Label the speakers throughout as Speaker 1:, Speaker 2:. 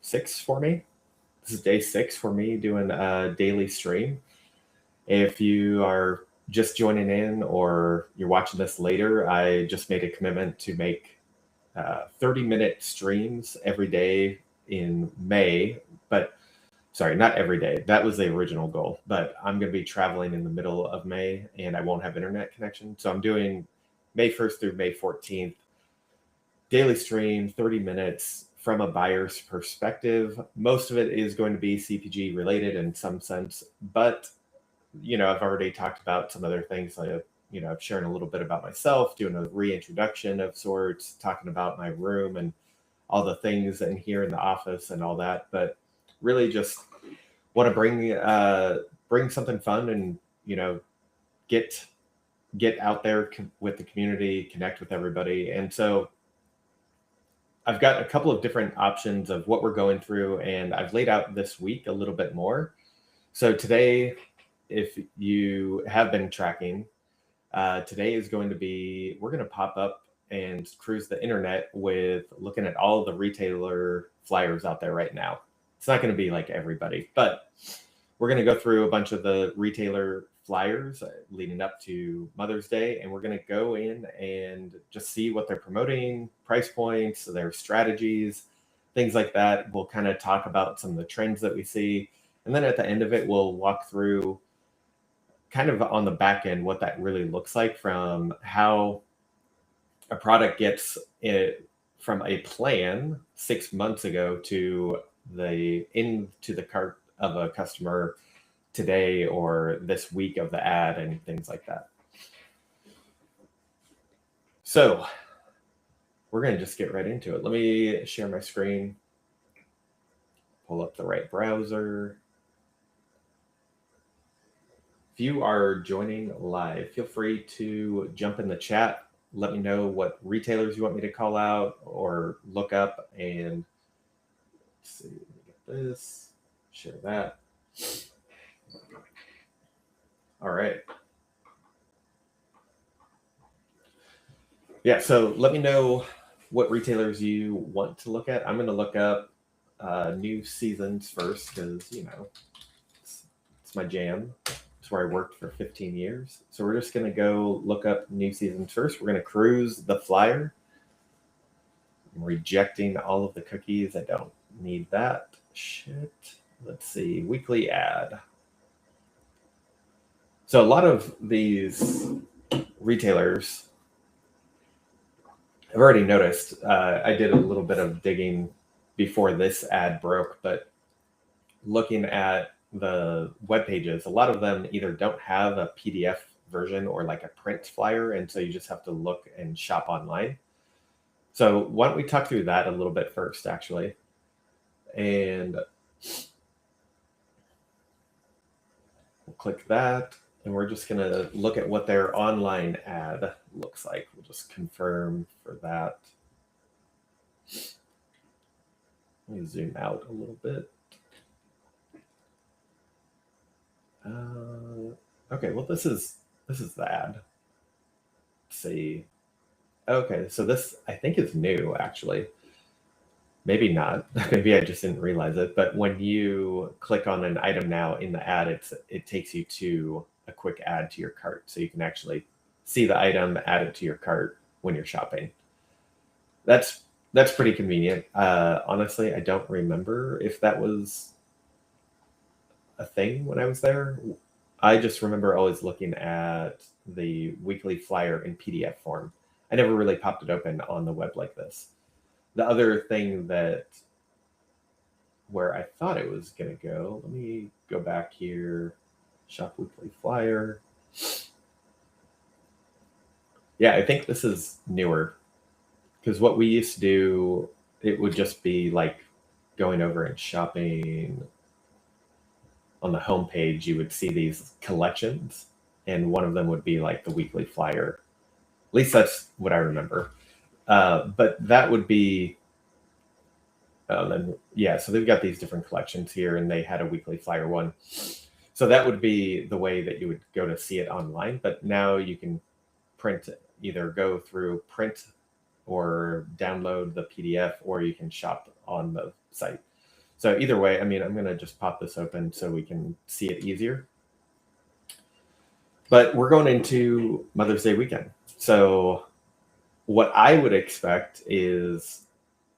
Speaker 1: 6 for me. This is day 6 for me doing a daily stream. If you are just joining in or you're watching this later, I just made a commitment to make 30-minute streams every day in May, but sorry, not every day. That was the original goal, but I'm going to be traveling in the middle of May and I won't have internet connection. So I'm doing May 1st through May 14th, daily stream, 30 minutes from a buyer's perspective. Most of it is going to be CPG related in some sense, but I've already talked about some other things like, I'm sharing a little bit about myself, doing a reintroduction of sorts, talking about my room and all the things in here in the office and all that. But really just want to bring something fun and, get out there with the community, connect with everybody. And so I've got a couple of different options of what we're going through, and I've laid out this week a little bit more. So today, if you have been tracking, today is going to be, we're going to pop up and cruise the internet with looking at all the retailer flyers out there right now. It's not going to be like everybody, but we're going to go through a bunch of the retailer flyers leading up to Mother's Day, and we're going to go in and just see what they're promoting, price points, their strategies, things like that. We'll kind of talk about some of the trends that we see. And then at the end of it, we'll walk through kind of on the back end what that really looks like, from how a product gets it from a plan 6 months ago to into the cart of a customer today or this week of the ad and things like that. So we're going to just get right into it. Let me share my screen, pull up the right browser. If you are joining live, feel free to jump in the chat. Let me know what retailers you want me to call out or look up. And let's see, let me get this, share that. All right. Yeah, so let me know what retailers you want to look at. I'm going to look up new seasons first because, it's my jam. It's where I worked for 15 years. So we're just going to go look up new seasons first. We're going to cruise the flyer. I'm rejecting all of the cookies. I don't need that shit. Let's see, weekly ad. So a lot of these retailers, I've already noticed, I did a little bit of digging before this ad broke, but looking at the web pages, a lot of them either don't have a PDF version or like a print flyer, and so you just have to look and shop online. So why don't we talk through that a little bit first, actually. And we'll click that. And we're just going to look at what their online ad looks like. We'll just confirm for that. Let me zoom out a little bit. Okay, well, this is the ad. Let's see. Okay, so this I think is new, actually. Maybe not. Maybe I just didn't realize it. But when you click on an item now in the ad, it takes you to a quick add to your cart, so you can actually see the item, add it to your cart when you're shopping. That's pretty convenient. Honestly, I don't remember if that was a thing when I was there. I just remember always looking at the weekly flyer in PDF form. I never really popped it open on the web like this. The other thing where I thought it was going to go, let me go back here. Shop weekly flyer. Yeah, I think this is newer, because what we used to do, it would just be like going over and shopping. On the home page, you would see these collections, and one of them would be like the weekly flyer. At least that's what I remember. But that would be, so they've got these different collections here, and they had a weekly flyer one. So that would be the way that you would go to see it online. But now you can either go through print or download the PDF, or you can shop on the site. So either way, I mean, I'm going to just pop this open so we can see it easier. But we're going into Mother's Day weekend. So what I would expect is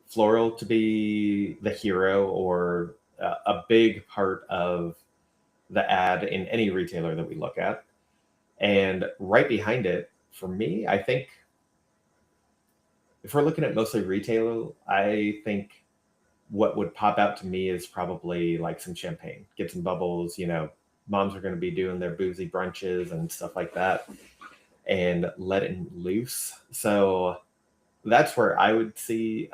Speaker 1: floral to be the hero or a big part of the ad in any retailer that we look at. And right behind it, for me, I think if we're looking at mostly retail, I think what would pop out to me is probably like some champagne, get some bubbles. Moms are going to be doing their boozy brunches and stuff like that and letting loose. So that's where I would see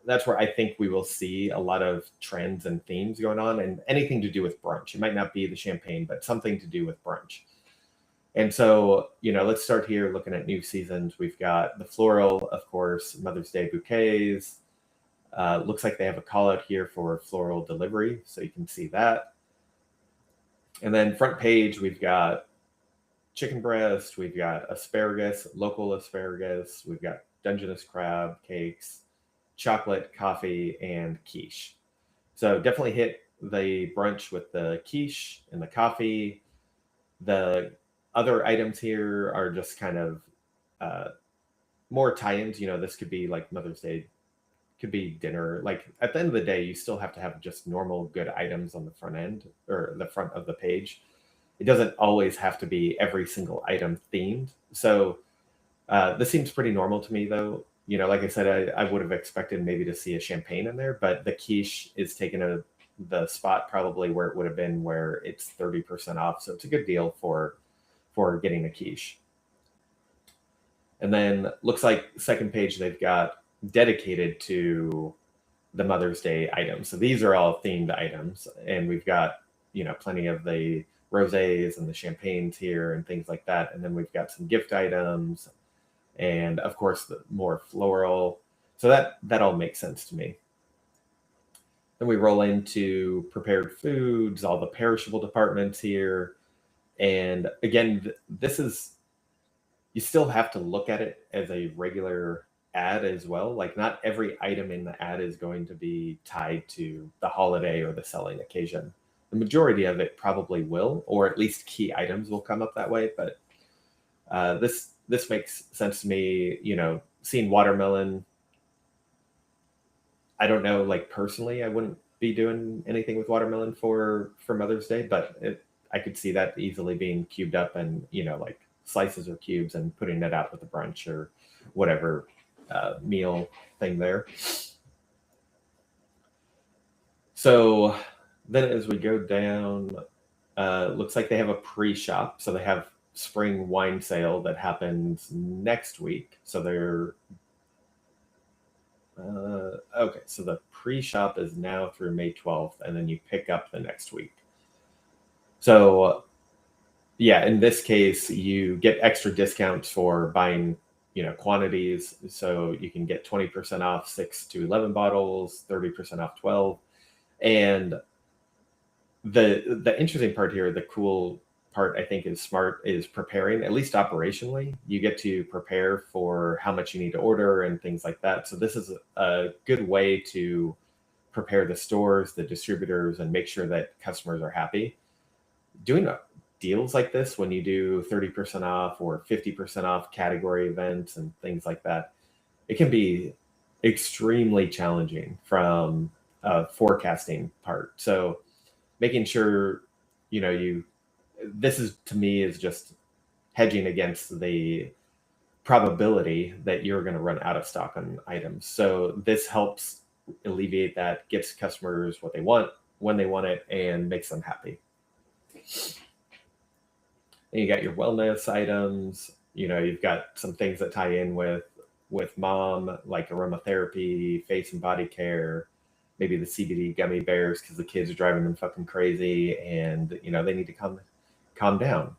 Speaker 1: that's where I think we will see a lot of trends and themes going on, and anything to do with brunch. It might not be the champagne, but something to do with brunch. And so, let's start here looking at new seasons. We've got the floral, of course, Mother's Day bouquets. Looks like they have a call out here for floral delivery, so you can see that. And then front page, we've got chicken breast, we've got asparagus, local asparagus, we've got Dungeness crab cakes, chocolate, coffee, and quiche. So definitely hit the brunch with the quiche and the coffee. The other items here are just kind of more tie-ins. This could be like Mother's Day, could be dinner. Like at the end of the day, you still have to have just normal good items on the front end or the front of the page. It doesn't always have to be every single item themed. So this seems pretty normal to me, though. Like I said, I would have expected maybe to see a champagne in there, but the quiche is taking the spot probably where it would have been where it's 30% off. So it's a good deal for getting a quiche. And then looks like second page, they've got dedicated to the Mother's Day items. So these are all themed items, and we've got, plenty of the rosés and the champagnes here and things like that. And then we've got some gift items and of course the more floral. So that all makes sense to me. Then we roll into prepared foods, all the perishable departments here. And again, you still have to look at it as a regular ad as well. Like not every item in the ad is going to be tied to the holiday or the selling occasion. The majority of it probably will, or at least key items will come up that way. But this makes sense to me. Seeing watermelon, I don't know, like personally, I wouldn't be doing anything with watermelon for Mother's Day, but I could see that easily being cubed up and, like slices or cubes and putting it out with a brunch or whatever meal thing there. So then as we go down, looks like they have a pre-shop. So they have spring wine sale that happens next week. So they're okay. So the pre-shop is now through May 12th, and then you pick up the next week. So yeah, in this case, you get extra discounts for buying, quantities. So you can get 20% off 6 to 11 bottles, 30% off 12. And the interesting part here, the cool part I think is smart, is preparing, at least operationally. You get to prepare for how much you need to order and things like that. So this is a good way to prepare the stores, the distributors, and make sure that customers are happy. Doing deals like this, when you do 30% off or 50% off category events and things like that, it can be extremely challenging from a forecasting part. So making sure, this is, to me, is just hedging against the probability that you're going to run out of stock on items. So this helps alleviate that, gets customers what they want when they want it, and makes them happy. And you got your wellness items. You've got some things that tie in with mom, like aromatherapy, face and body care, maybe the CBD gummy bears because the kids are driving them fucking crazy, and they need to calm down,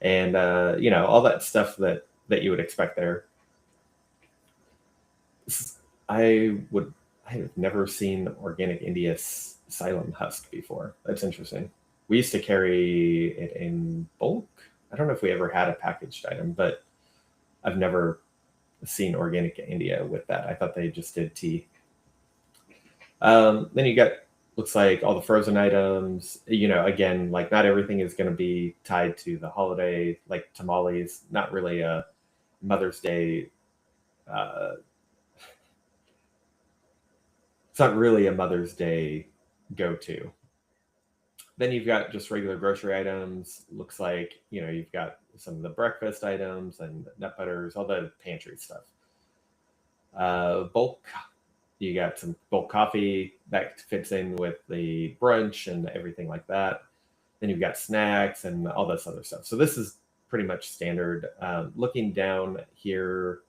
Speaker 1: and all that stuff that you would expect there. I have never seen organic India psyllium husk before. That's interesting. We used to carry it in bulk. I don't know if we ever had a packaged item, but I've never seen organic India with that. I thought they just did tea. Then you got, looks like all the frozen items, again, like not everything is going to be tied to the holiday, like tamales, not really a Mother's Day. It's not really a Mother's Day go-to. Then you've got just regular grocery items. Looks like, you've got some of the breakfast items and nut butters, all the pantry stuff. Bulk, you got some bulk coffee that fits in with the brunch and everything like that. Then you've got snacks and all this other stuff. So this is pretty much standard. Looking down here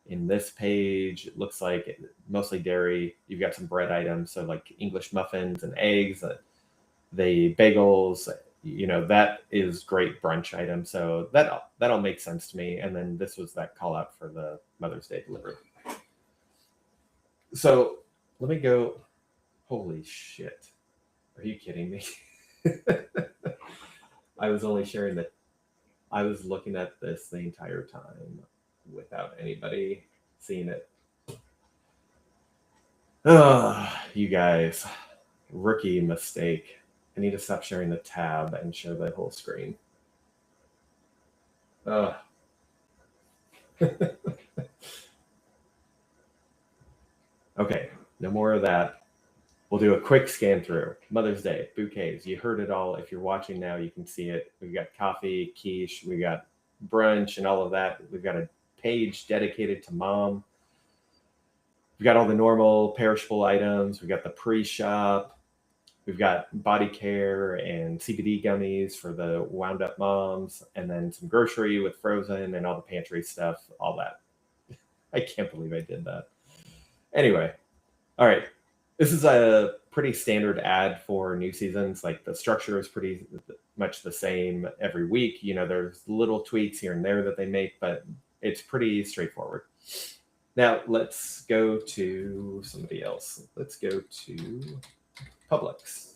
Speaker 1: in this page, it looks like mostly dairy. You've got some bread items, so like English muffins and eggs, the bagels, that is great brunch item. So that all makes sense to me. And then this was that call out for the Mother's Day delivery. So let me go. Holy shit. Are you kidding me? I was only sharing that. I was looking at this the entire time without anybody seeing it. You guys, rookie mistake. I need to stop sharing the tab and show the whole screen. Okay, no more of that. We'll do a quick scan through. Mother's Day, bouquets. You heard it all. If you're watching now, you can see it. We've got coffee, quiche, we got brunch and all of that. We've got a page dedicated to mom. We've got all the normal perishable items. We've got the pre-shop. We've got body care and CBD gummies for the wound up moms, and then some grocery with frozen and all the pantry stuff, all that. I can't believe I did that. Anyway, all right. This is a pretty standard ad for new seasons. Like the structure is pretty much the same every week. There's little tweaks here and there that they make, but it's pretty straightforward. Now let's go to somebody else. Let's go to Publix.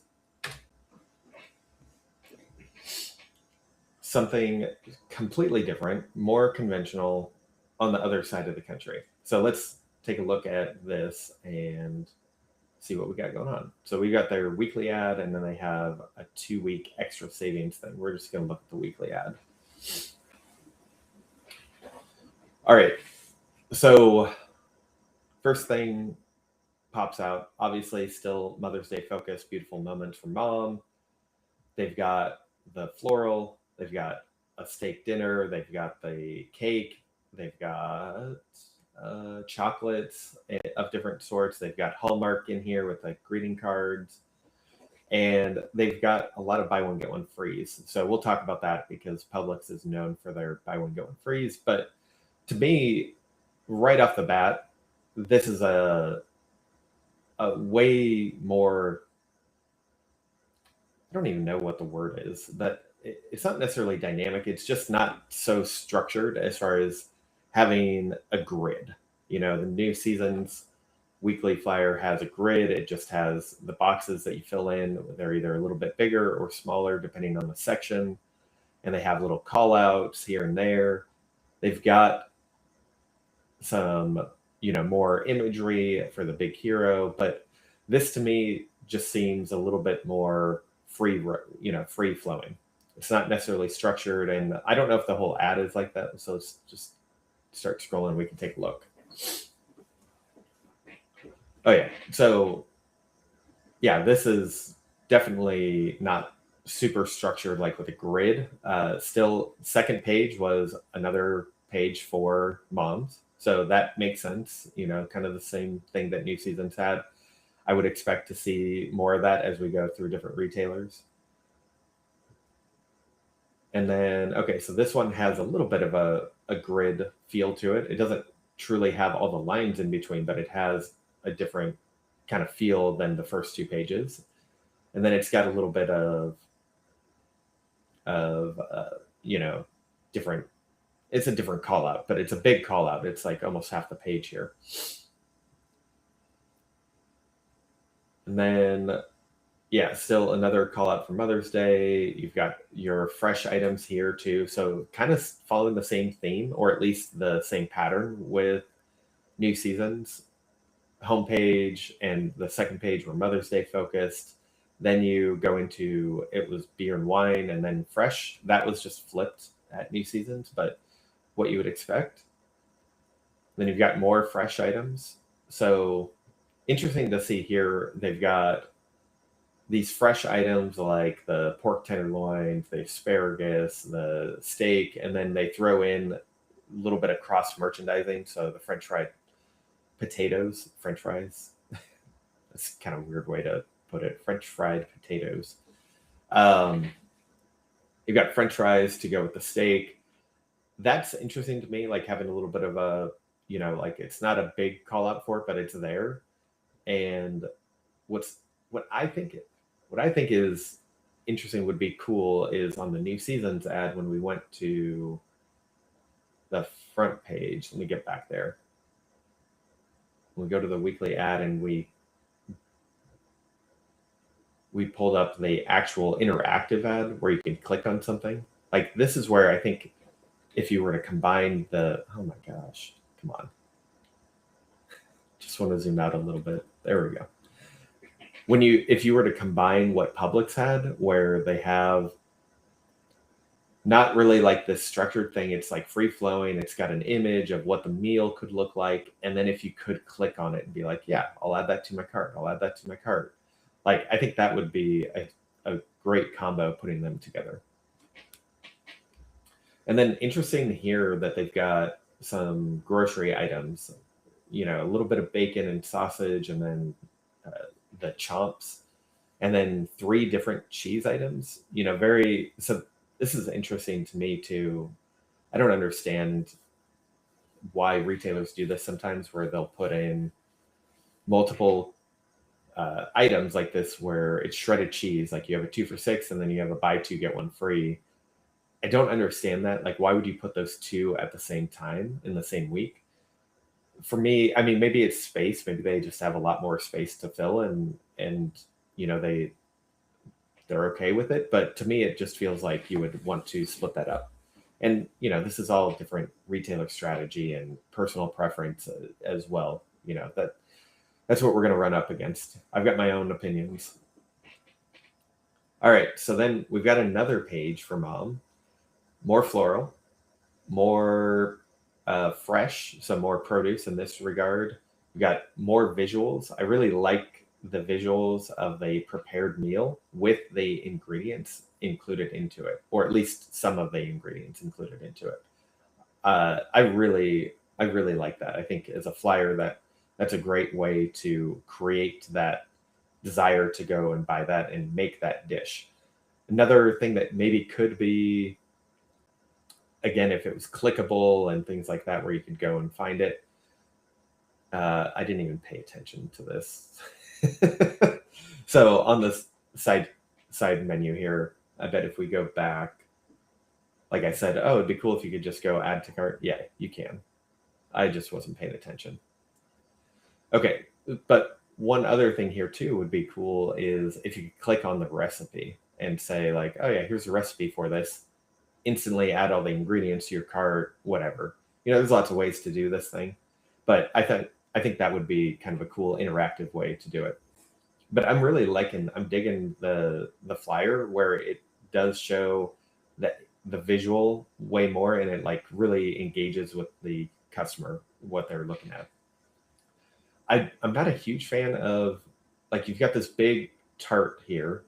Speaker 1: Something completely different, more conventional on the other side of the country. So let's take a look at this and see what we got going on. So we got their weekly ad, and then they have a 2-week extra savings thing. We're just going to look at the weekly ad. All right. So first thing pops out, obviously still Mother's Day focus, beautiful moments for mom. They've got the floral, they've got a steak dinner, they've got the cake, they've got chocolates of different sorts. They've got Hallmark in here with like greeting cards, and they've got a lot of buy one get one frees. So we'll talk about that because Publix is known for their buy one get one frees. But to me, right off the bat, this is a way more, I don't even know what the word is, but it's not necessarily dynamic. It's just not so structured as far as having a grid. The new season's weekly flyer has a grid. It just has the boxes that you fill in. They're either a little bit bigger or smaller depending on the section. And they have little call outs here and there. They've got some, more imagery for the big hero. But this to me just seems a little bit more free flowing. It's not necessarily structured. And I don't know if the whole ad is like that. So it's just start scrolling. We can take a look. Oh yeah. So yeah, this is definitely not super structured like with a grid. Still, second page was another page for moms. So that makes sense. Kind of the same thing that New Seasons had. I would expect to see more of that as we go through different retailers. And then, okay, so this one has a little bit of a grid feel to it. It doesn't truly have all the lines in between, but it has a different kind of feel than the first two pages. And then it's got a little bit of different, it's a different call out, but it's a big call out. It's like almost half the page here. And then, yeah, still another call out for Mother's Day. You've got your fresh items here too. So kind of following the same theme, or at least the same pattern with New Seasons. homepage, and the second page were Mother's Day focused. Then you go into, it was beer and wine, and then fresh. That was just flipped at New Seasons, but what you would expect. Then you've got more fresh items. So interesting to see here. They've got these fresh items like the pork tenderloins, the asparagus, the steak, and then they throw in a little bit of cross merchandising. So the French fried potatoes, French fries. That's kind of a weird way to put it. French fried potatoes. You've got French fries to go with the steak. That's interesting to me, like having a little bit of a, like it's not a big call out for it, but it's there. And what I think is interesting would be cool is on the New Seasons ad when we went to the front page. Let me get back there. We go to the weekly ad and we pulled up the actual interactive ad where you can click on something. Like this is where I think if you were to combine oh my gosh, come on. Just want to zoom out a little bit. There we go. If you were to combine what Publix had, where they have not really like this structured thing, it's like free flowing. It's got an image of what the meal could look like. And then if you could click on it and be like, yeah, I'll add that to my cart. I'll add that to my cart. Like, I think that would be a great combo putting them together. And then interesting here that they've got some grocery items, a little bit of bacon and sausage, and then the chomps, and then 3 different cheese items, so this is interesting to me too. I don't understand why retailers do this sometimes, where they'll put in multiple items like this, where it's shredded cheese, like you have a 2 for $6 and then you have a buy 2 get 1 free. I don't understand that. Like, why would you put those 2 at the same time in the same week? For me, I mean, maybe it's space. Maybe they just have a lot more space to fill, and they're okay with it. But to me, it just feels like you would want to split that up. And this is all different retailer strategy and personal preference as well. That's what we're going to run up against. I've got my own opinions. All right, so then we've got another page for mom. More floral, more fresh, some more produce in this regard. We got more visuals. I really like the visuals of a prepared meal with the ingredients included into it, or at least some of the ingredients included into it. I really like that. I think as a flyer, that's a great way to create that desire to go and buy that and make that dish. Another thing that maybe could be, again, if it was clickable and things like that, where you could go and find it. I didn't even pay attention to this. So on this side menu here, I bet if we go back, like I said, oh, it'd be cool if you could just go add to cart. Yeah, you can. I just wasn't paying attention. Okay, but one other thing here too would be cool is if you could click on the recipe and say like, oh yeah, here's a recipe for this. Instantly add all the ingredients to your cart, whatever. There's lots of ways to do this thing, but I think that would be kind of a cool interactive way to do it. But I'm digging the flyer where it does show that the visual way more, and it like really engages with the customer, what they're looking at. I'm not a huge fan of, like, you've got this big tart here,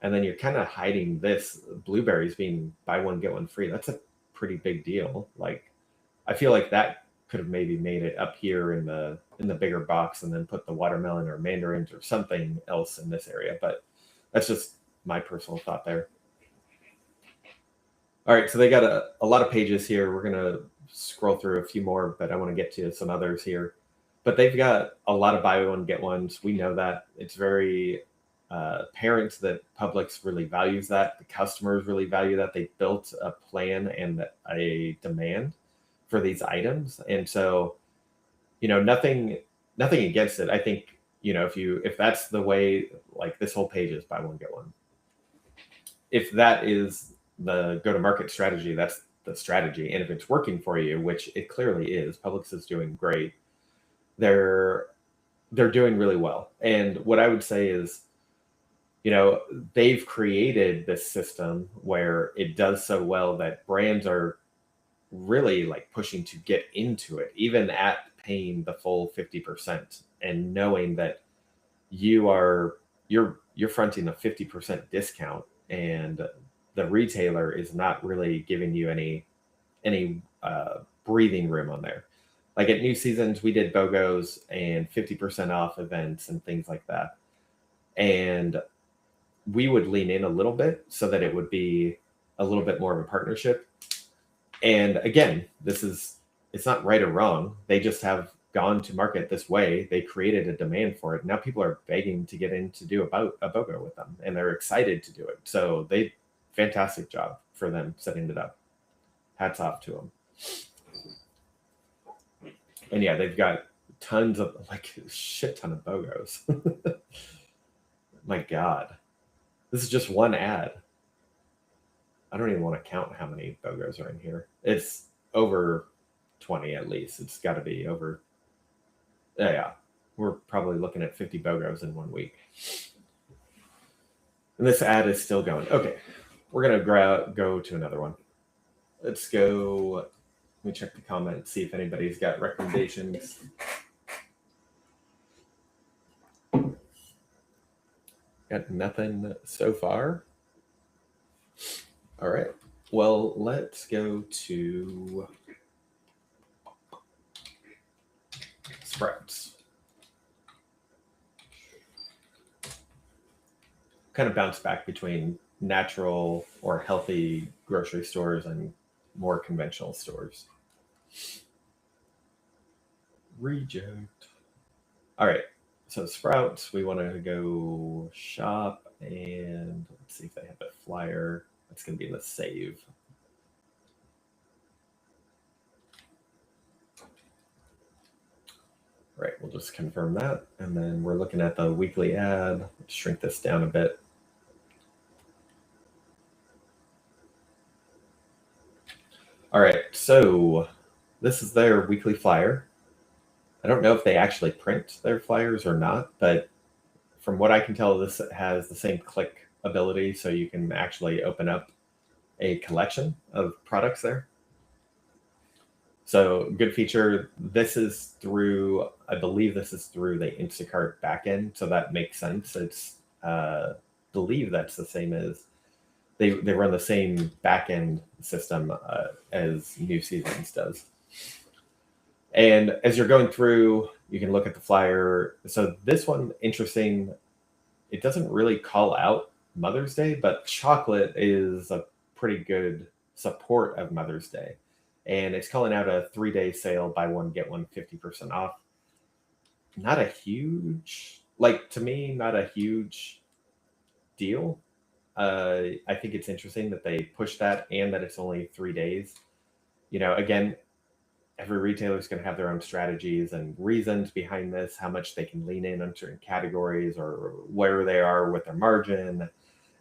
Speaker 1: and then you're kind of hiding this blueberries being buy 1 get 1 free. That's a pretty big deal. Like, I feel like that could have maybe made it up here in the bigger box, and then put the watermelon or mandarins or something else in this area. But that's just my personal thought there. All right, so they got a lot of pages here. We're gonna scroll through a few more, but I want to get to some others here. But they've got a lot of buy 1 get 1s. We know that. It's very apparent that Publix really values that. The customers really value that. They built a plan and a demand for these items. And so, nothing against it. I think, if that's the way, like this whole page is buy 1 get 1. If that is the go-to-market strategy, that's the strategy. And if it's working for you, which it clearly is, Publix is doing great. They're they're doing really well. And what I would say is, they've created this system where it does so well that brands are really like pushing to get into it, even at paying the full 50% and knowing that you're fronting a 50% discount, and the retailer is not really giving you any breathing room on there. Like at New Seasons, we did BOGOs and 50% off events and things like that. And we would lean in a little bit so that it would be a little bit more of a partnership. And again, it's not right or wrong. They just have gone to market this way. They created a demand for it. Now people are begging to get in to do a BOGO with them, and they're excited to do it. So fantastic job for them setting it up. Hats off to them. And yeah, they've got tons of, like, a shit ton of BOGOs. My God. This is just one ad. I don't even want to count how many BOGOs are in here. It's over 20 at least. It's got to be over. Yeah. We're probably looking at 50 BOGOs in 1 week. And this ad is still going. Okay. We're going to go to another one. Let's go. Let me check the comments, see if anybody's got recommendations. Got nothing so far. All right. Well, let's go to Sprouts. Kind of bounce back between natural or healthy grocery stores and more conventional stores. Reject. All right. So Sprouts, we want to go shop, and let's see if they have a flyer. It's going to be in the save. All right, we'll just confirm that. And then we're looking at the weekly ad. Let's shrink this down a bit. All right, so this is their weekly flyer. I don't know if they actually print their flyers or not, but from what I can tell, this has the same click ability, so you can actually open up a collection of products there. So good feature. This is through, I believe this is through the Instacart backend, so that makes sense. It's, believe that's the same as, they run the same backend system as New Seasons does. And as you're going through, you can look at the flyer. So this one, interesting, it doesn't really call out Mother's Day, but chocolate is a pretty good support of Mother's Day. And it's calling out a 3-day sale, buy one, get one 50% off. Not a huge, to me, not a huge deal. I think it's interesting that they push that and that it's only 3 days. Again, every retailer is going to have their own strategies and reasons behind this, how much they can lean in on certain categories or where they are with their margin.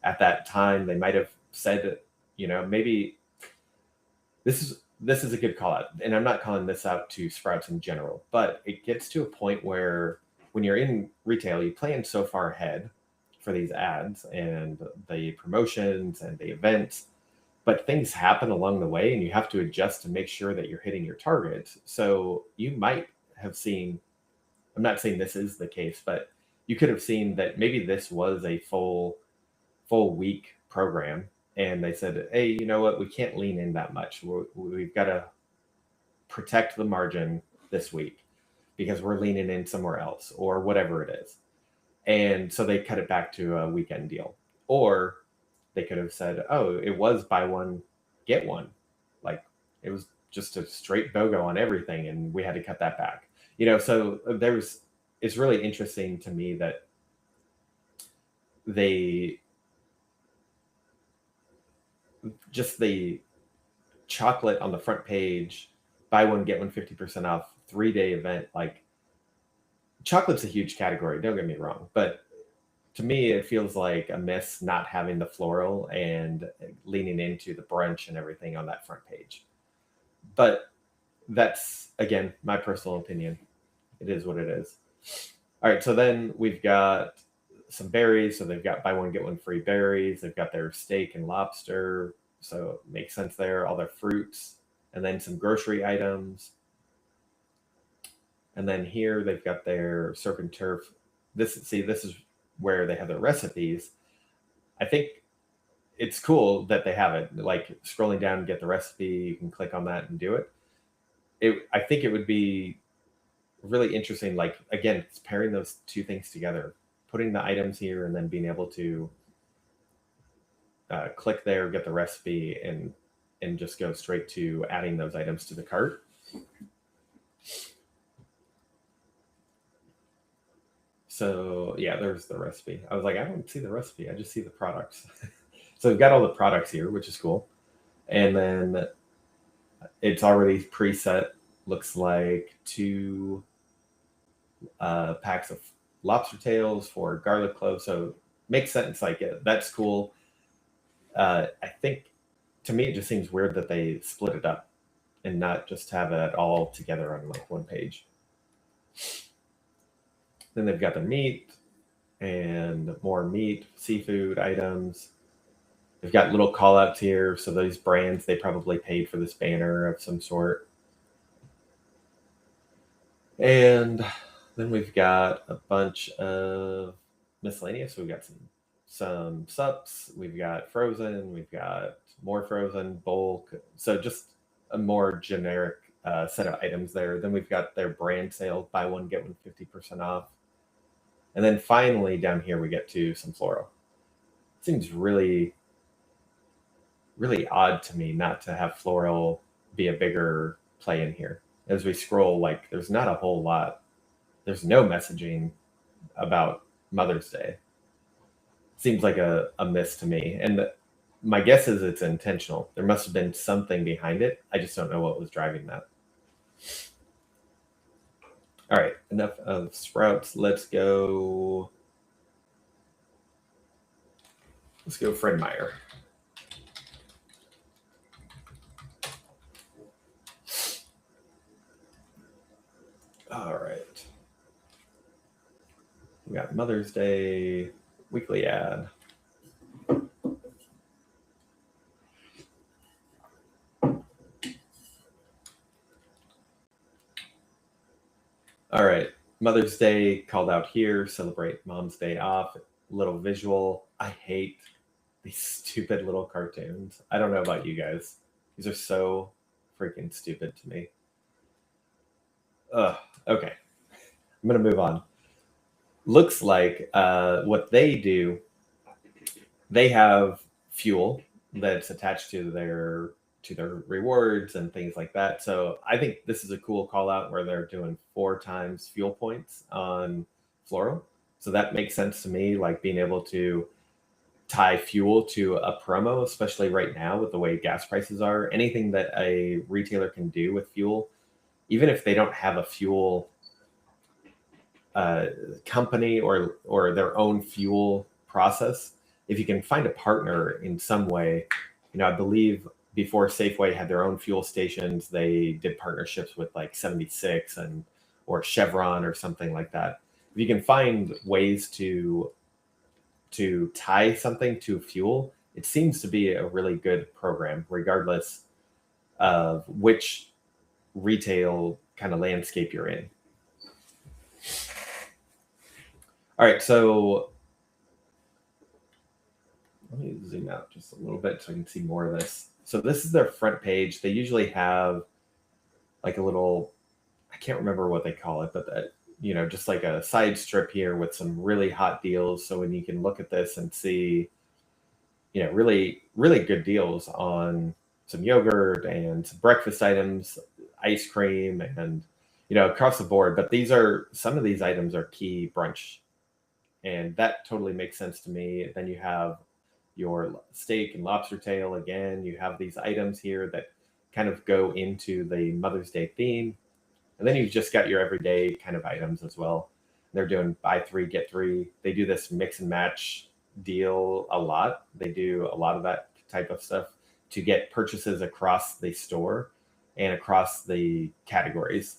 Speaker 1: At that time, they might have said, maybe this is a good call out. And I'm not calling this out to Sprouts in general, but it gets to a point where when you're in retail, you plan so far ahead for these ads and the promotions and the events, but things happen along the way and you have to adjust to make sure that you're hitting your targets. So you might have seen, I'm not saying this is the case, but you could have seen that maybe this was a full week program and they said, hey, you know what, we can't lean in that much. We've got to protect the margin this week because we're leaning in somewhere else or whatever it is. And so they cut it back to a weekend deal. Or they could have said, oh, it was buy one, get one. Like it was just a straight BOGO on everything and we had to cut that back. So it's really interesting to me that the chocolate on the front page, buy one, get one 50% off, 3-day event. Like chocolate's a huge category, don't get me wrong, but to me, it feels like a miss not having the floral and leaning into the brunch and everything on that front page. But that's, again, my personal opinion. It is what it is. All right, so then we've got some berries. So they've got buy one, get one free berries. They've got their steak and lobster. So it makes sense there. All their fruits. And then some grocery items. And then here they've got their surf and turf. This is where they have their recipes. I think it's cool that they have it. Like scrolling down and get the recipe, you can click on that and do it. I think it would be really interesting. Like again, it's pairing those two things together, putting the items here, and then being able to click there, get the recipe, and just go straight to adding those items to the cart. So yeah, there's the recipe. I was like, I don't see the recipe. I just see the products. So we've got all the products here, which is cool. And then it's already preset. Looks like 2 packs of lobster tails for garlic cloves. So makes sense. Like that's cool. I think to me, it just seems weird that they split it up and not just have it all together on like one page. Then they've got the meat and more meat, seafood items. They've got little call outs here. So those brands, they probably paid for this banner of some sort. And then we've got a bunch of miscellaneous. We've got some sups. We've got frozen. We've got more frozen, bulk. So just a more generic set of items there. Then we've got their brand sale, buy one, get one 50% off. And then finally down here, we get to some floral. Seems really, really odd to me not to have floral be a bigger play in here. As we scroll, like there's not a whole lot. There's no messaging about Mother's Day. Seems like a miss to me. And my guess is it's intentional. There must have been something behind it. I just don't know what was driving that. All right, enough of Sprouts. Let's go Fred Meyer. All right. We got Mother's Day weekly ad. All right. Mother's Day called out here. Celebrate Mom's Day off. Little visual. I hate these stupid little cartoons. I don't know about you guys. These are so freaking stupid to me. Okay. I'm going to move on. Looks like what they do, they have fuel that's attached to their rewards and things like that. So I think this is a cool call out where they're doing 4 times fuel points on floral. So that makes sense to me, like being able to tie fuel to a promo, especially right now with the way gas prices are. Anything that a retailer can do with fuel, even if they don't have a fuel company or their own fuel process, if you can find a partner in some way, I believe before Safeway had their own fuel stations, they did partnerships with like 76 or Chevron or something like that. If you can find ways to tie something to fuel, it seems to be a really good program, regardless of which retail kind of landscape you're in. All right, so let me zoom out just a little bit so I can see more of this. So this is their front page. They usually have like a little, I can't remember what they call it, but that, just like a side strip here with some really hot deals. So when you can look at this and see, really, really good deals on some yogurt and some breakfast items, ice cream, and, across the board. But some of these items are key brunch. And that totally makes sense to me. Then you have your steak and lobster tail. Again, you have these items here that kind of go into the Mother's Day theme. And then you've just got your everyday kind of items as well. They're doing buy 3, get 3. They do this mix and match deal a lot. They do a lot of that type of stuff to get purchases across the store and across the categories.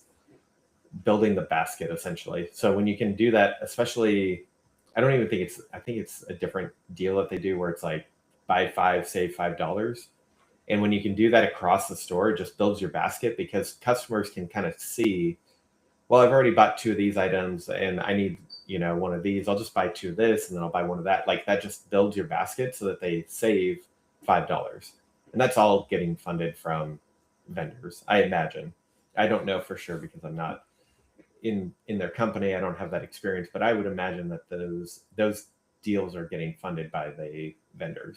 Speaker 1: building the basket essentially. So when you can do that, especially, I think it's a different deal that they do where it's like buy 5, save $5. And when you can do that across the store, it just builds your basket because customers can kind of see, well, I've already bought 2 of these items and I need, one of these. I'll just buy 2 of this and then I'll buy 1 of that. Like that just builds your basket so that they save $5. And that's all getting funded from vendors, I imagine. I don't know for sure because I'm not in their company. I don't have that experience, but I would imagine that those deals are getting funded by the vendors.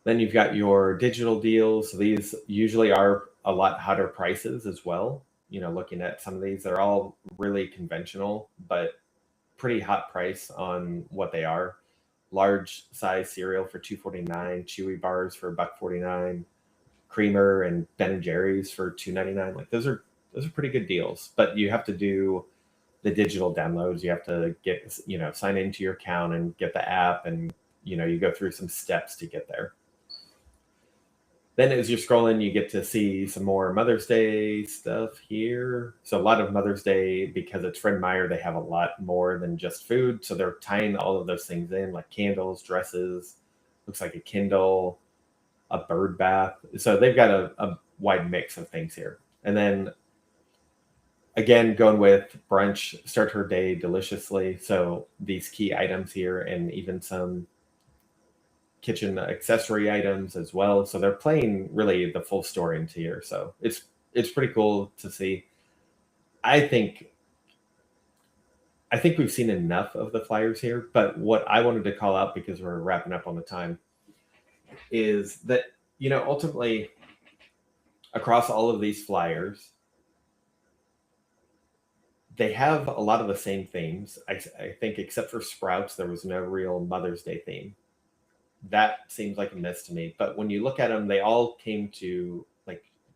Speaker 1: Then you've got your digital deals. These usually are a lot hotter prices as well. Looking at some of these, they're all really conventional, but pretty hot price on what they are. Large size cereal for $2.49, Chewy bars for $1.49, Creamer and Ben & Jerry's for $2.99. Like those are pretty good deals, but you have to do the digital downloads. You have to get, sign into your account and get the app, and you go through some steps to get there. Then as you're scrolling, you get to see some more Mother's Day stuff here. So a lot of Mother's Day, because it's Fred Meyer, they have a lot more than just food. So they're tying all of those things in, like candles, dresses, looks like a Kindle, a bird bath. So they've got a wide mix of things here. And then again, going with brunch, start her day deliciously. So these key items here, and even some kitchen accessory items as well. So they're playing really the full story into here. So it's pretty cool to see. I think we've seen enough of the flyers here, but what I wanted to call out, because we're wrapping up on the time, is that, ultimately across all of these flyers, they have a lot of the same themes. I think except for Sprouts, there was no real Mother's Day theme. That seems like a miss to me. But when you look at them, they all came to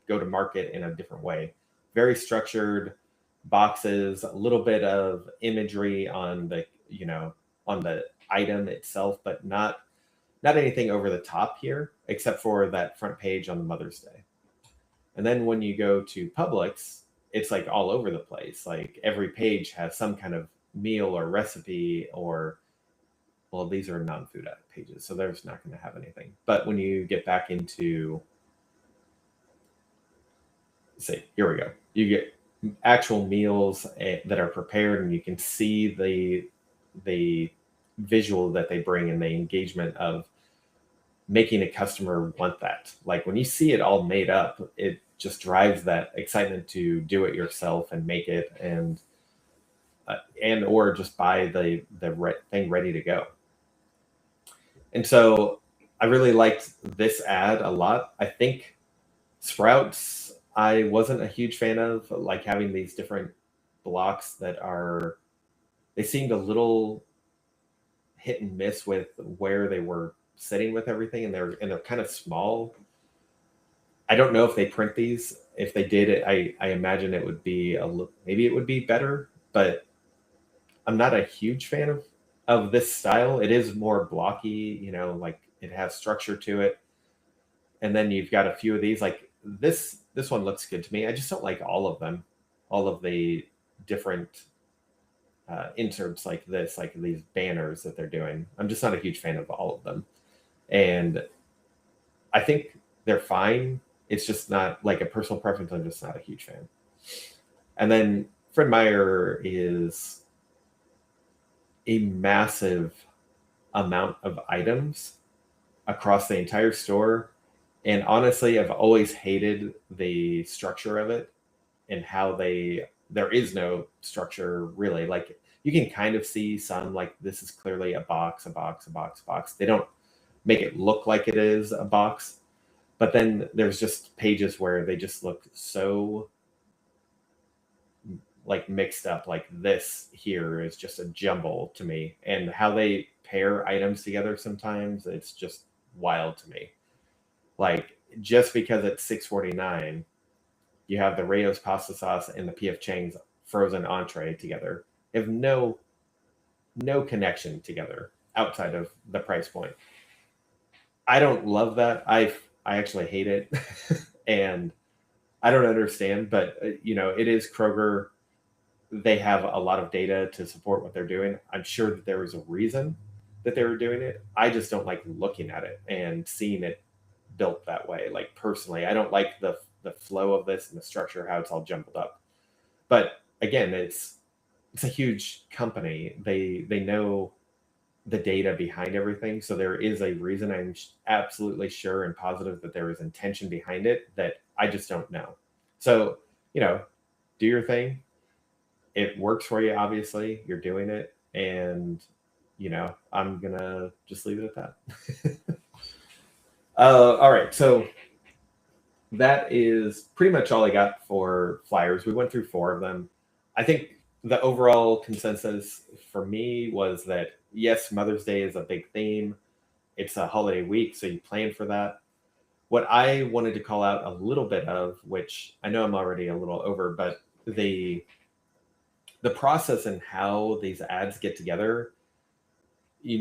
Speaker 1: go to market in a different way. Very structured boxes, a little bit of imagery on the, on the item itself, but not anything over the top here, except for that front page on Mother's Day. And then when you go to Publix, it's like all over the place. Like every page has some kind of meal or recipe, or, well, these are non-food pages, so there's not going to have anything. But when you get back into, say, here we go. You get actual meals that are prepared, and you can see the visual that they bring and the engagement of making a customer want that. Like when you see it all made up, it just drives that excitement to do it yourself and make it, and or just buy the thing ready to go. And so I really liked this ad a lot. I think Sprouts, I wasn't a huge fan of, like having these different blocks that they seemed a little hit and miss with where they were sitting with everything, and they're kind of small. I don't know if they print these. If they did it, I imagine it would be maybe it would be better, but I'm not a huge fan of this style. It is more blocky, like it has structure to it. And then you've got a few of these, like this one looks good to me. I just don't like all of them, all of the different inserts like this, like these banners that they're doing. I'm just not a huge fan of all of them. And I think they're fine. It's just not like a personal preference. I'm just not a huge fan. And then Fred Meyer is a massive amount of items across the entire store. And honestly, I've always hated the structure of it and how there is no structure really. Like you can kind of see some, like this is clearly a box. They don't make it look like it is a box, but then there's just pages where they just look so like mixed up. Like this here is just a jumble to me, and how they pair items together sometimes, it's just wild to me. Like just because it's $6.49, you have the Rayo's pasta sauce and the P.F. Chang's frozen entree together. They have no connection together outside of the price point. I don't love that. I actually hate it. And I don't understand, but it is Kroger. They have a lot of data to support what they're doing. I'm sure that there was a reason that they were doing it. I just don't like looking at it and seeing it built that way. Like personally, I don't like the flow of this and the structure, how it's all jumbled up. But again, it's a huge company. They know the data behind everything. So there is a reason. I'm absolutely sure and positive that there is intention behind it that I just don't know. So, do your thing. It works for you, obviously. You're doing it. And, I'm going to just leave it at that. All right. So that is pretty much all I got for flyers. We went through 4 of them. I think the overall consensus for me was that, yes, Mother's Day is a big theme. It's a holiday week, so you plan for that. What I wanted to call out a little bit of, which I know I'm already a little over, but the process and how these ads get together, you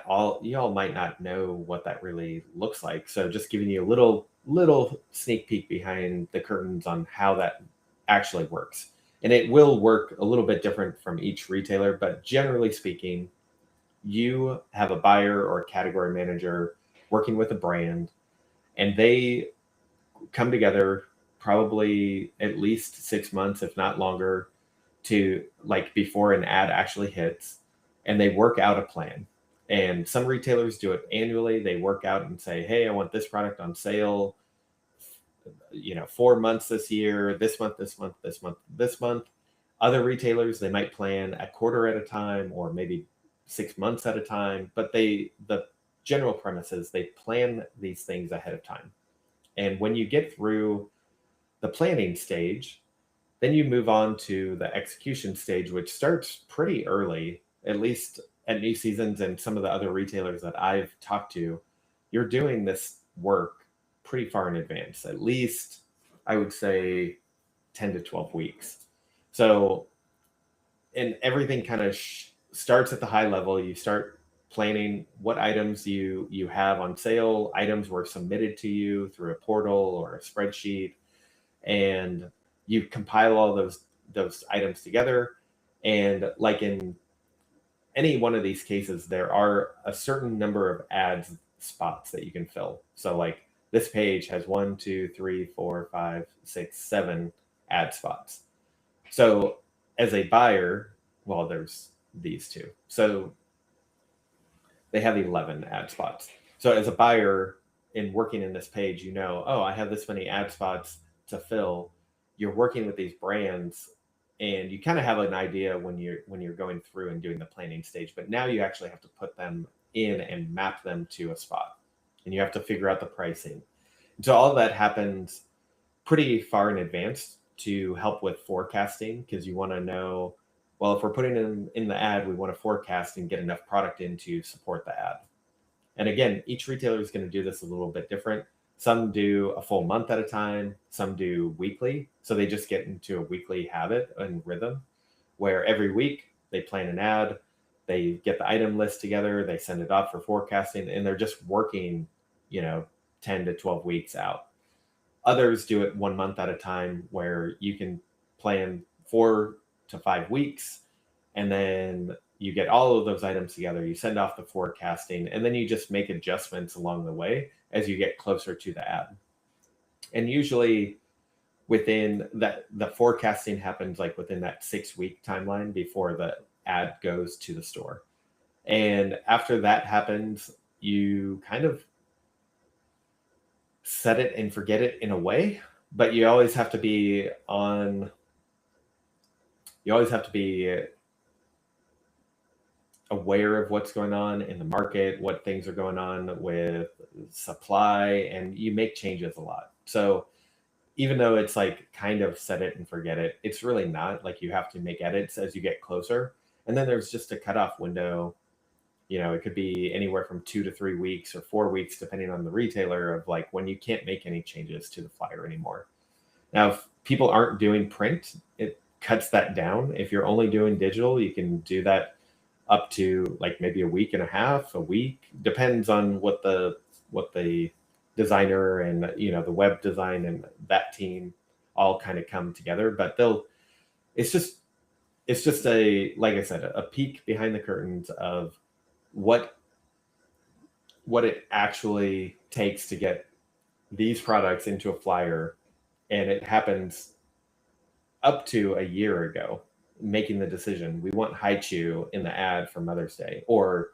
Speaker 1: all might not know what that really looks like. So just giving you a little sneak peek behind the curtains on how that actually works. And it will work a little bit different from each retailer, but generally speaking, you have a buyer or a category manager working with a brand, and they come together probably at least 6 months, if not longer, to like before an ad actually hits, and they work out a plan. And some retailers do it annually. They work out and say, hey, I want this product on sale 4 months this year, this month, this month, this month, this month. Other retailers, they might plan a quarter at a time or maybe 6 months at a time, but the general premise is they plan these things ahead of time. And when you get through the planning stage, then you move on to the execution stage, which starts pretty early, at least at New Seasons and some of the other retailers that I've talked to. You're doing this work pretty far in advance, at least I would say 10 to 12 weeks. So, and everything kind of starts at the high level. You start planning what items you have on sale. Items were submitted to you through a portal or a spreadsheet, and you compile all those items together. And like in any one of these cases, there are a certain number of ads spots that you can fill. So like this page has 1, 2, 3, 4, 5, 6, 7 ad spots. So as a buyer, well, there's these 2. So they have 11 ad spots. So as a buyer in working in this page, oh, I have this many ad spots to fill. You're working with these brands, and you kind of have an idea when you're going through and doing the planning stage, but now you actually have to put them in and map them to a spot, and you have to figure out the pricing. And so all of that happens pretty far in advance to help with forecasting, because you want to know, well, if we're putting them in the ad, we want to forecast and get enough product in to support the ad. And again, each retailer is going to do this a little bit different. Some do a full month at a time. Some do weekly. So they just get into a weekly habit and rhythm where every week they plan an ad, they get the item list together, they send it off for forecasting, and they're just working, 10 to 12 weeks out. Others do it 1 month at a time, where you can plan 4 to 5 weeks, and then you get all of those items together, you send off the forecasting, and then you just make adjustments along the way as you get closer to the ad. And usually within that, the forecasting happens like within that 6-week timeline before the ad goes to the store. And after that happens, you kind of set it and forget it in a way, but you always have to be aware of what's going on in the market, what things are going on with supply, and you make changes a lot. So even though it's like kind of set it and forget it, it's really not. Like, you have to make edits as you get closer. And then there's just a cutoff window. It could be anywhere from 2 to 3 weeks or 4 weeks, depending on the retailer, of like when you can't make any changes to the flyer anymore. Now, if people aren't doing print, it cuts that down. If you're only doing digital, you can do that up to like maybe a week and a half, a week, depends on what the designer and the web design and that team, all kind of come together. But it's just like I said, a peek behind the curtains of what it actually takes to get these products into a flyer. And it happens up to a year ago, making the decision. We want Haichu in the ad for Mother's Day, or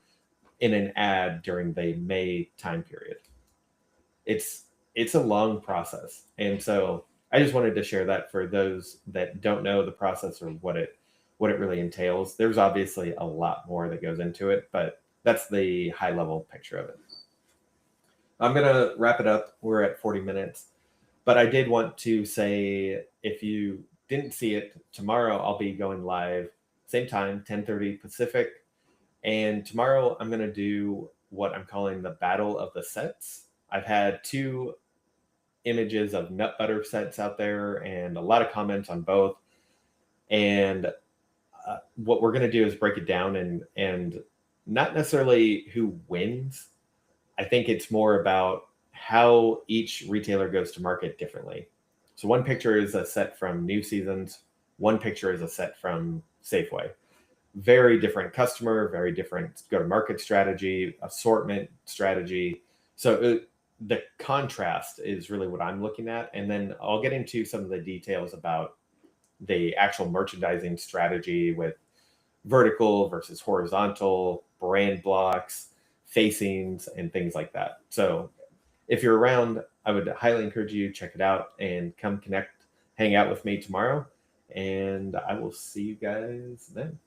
Speaker 1: in an ad during the May time period. It's a long process. And so I just wanted to share that for those that don't know the process or what it really entails. There's obviously a lot more that goes into it, but that's the high level picture of it. I'm going to wrap it up. We're at 40 minutes. But I did want to say, if you didn't see it, tomorrow I'll be going live, same time, 10:30 Pacific. And tomorrow I'm going to do what I'm calling the Battle of the Sets. I've had 2 images of nut butter sets out there and a lot of comments on both. And what we're going to do is break it down and not necessarily who wins. I think it's more about how each retailer goes to market differently. So one picture is a set from New Seasons. One picture is a set from Safeway. Very different customer, very different go-to-market strategy, assortment strategy. So the contrast is really what I'm looking at. And then I'll get into some of the details about the actual merchandising strategy with vertical versus horizontal, brand blocks, facings, and things like that. So if you're around, I would highly encourage you to check it out and come connect, hang out with me tomorrow. And I will see you guys then.